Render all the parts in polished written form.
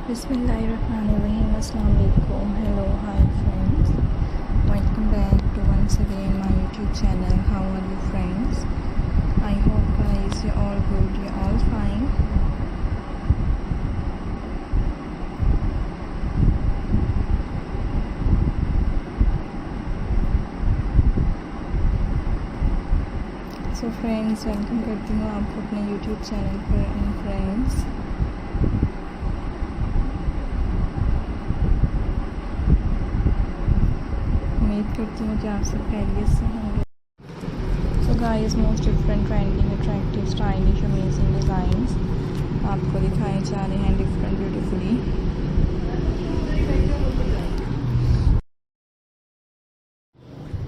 Bismillahirrahmanirrahim. Assalamu alaikum. Hello, hi friends. Welcome back to once again my YouTube channel. How are you friends? I hope guys you're all good, you're all fine. So friends, welcome करती हूँ आपको अपने YouTube channel पर and friends उम्मीद करती हूँ कि आप सब खैरियत से होंगे. So guys, most different trending attractive stylish amazing designs आपको दिखाए जा रहे हैं डिफरेंट ब्यूटीफुली.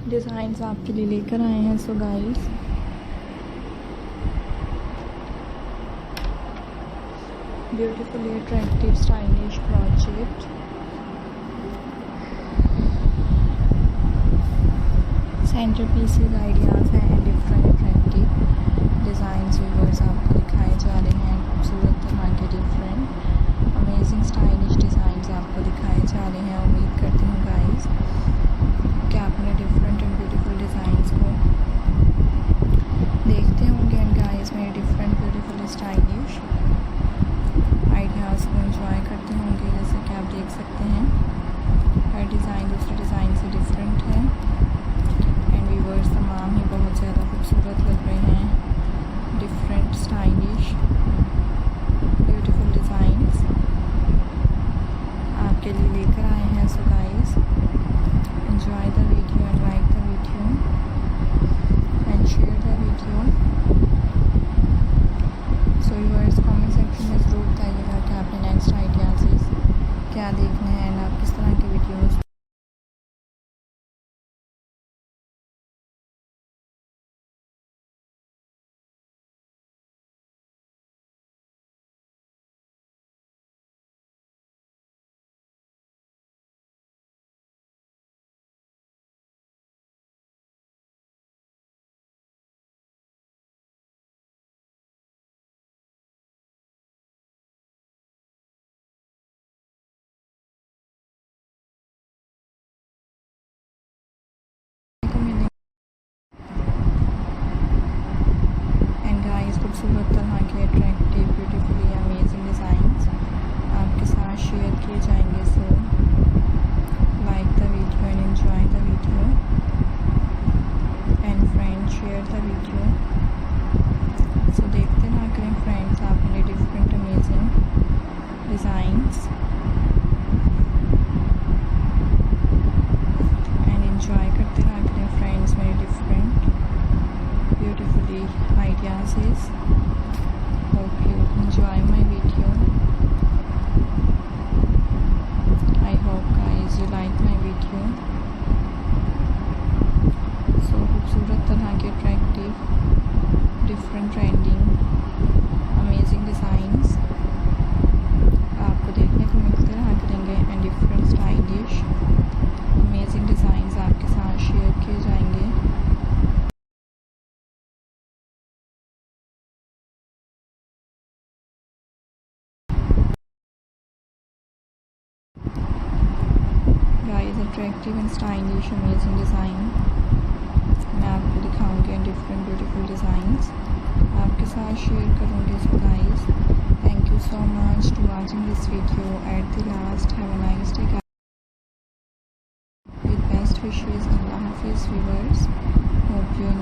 डिज़ाइंस आपके लिए लेकर आए हैं. So guys, beautifully attractive stylish project. Centerpieces ideas हैं and different attractive designs viewers आपको दिखाए जा रहे हैं. खूबसूरत तरह के different amazing stylish designs आपको दिखाए जा रहे हैं. उम्मीद करती हूँ guys कि आपने different and beautiful designs को देखते होंगे and guys मेरे different beautiful stylish आइडियाज़ को एंजॉय करते होंगे. जैसे कि आप देख सकते हैं हर डिज़ाइन दूसरे डिज़ाइन से डिफरेंट है एंड व्यूअर्स तमाम ही बहुत ज़्यादा खूबसूरत लग रहे हैं. डिफरेंट स्टाइलिश ब्यूटीफुल डिज़ाइंस आपके लिए लेकर आए हैं. So guys, enjoy the video and like the video and share the video. So viewers comment section में ज़रूर बताइएगा कि आपने नेक्स्ट आइडियाज़ क्या देखना है एंड आप किस तरह के वीडियोज़ को मिलेंगे. एंड गाइस, खूबसूरत तरह के अट्रैक्टिव ब्यूटीफुली अमेजिंग डिज़ाइंस आपके साथ शेयर किए जाएंगे. So like the video and enjoy the video and friends share the video. So देखते रहा करें फ्रेंड्स आपने different amazing designs and enjoy करते रहा करें फ्रेंड्स मेरे different beautifully ideas. Hope you enjoy my video. I hope guys you like my video. So खूबसूरत तरह के attractive different trending amazing designs आपको देखने को मिलते रहा करेंगे and different stylish amazing designs आपके साथ शेयर किए जाएंगे. Guys, attractive and stylish amazing design मैं आपको दिखाऊंगी एंड डिफरेंट ब्यूटीफुल डिज़ाइंस आपके साथ शेयर करूँगी. So guys, thank you so much to watching this video at the last. Have a nice day with best wishes. Allah Hafiz viewers. Hope you enjoy.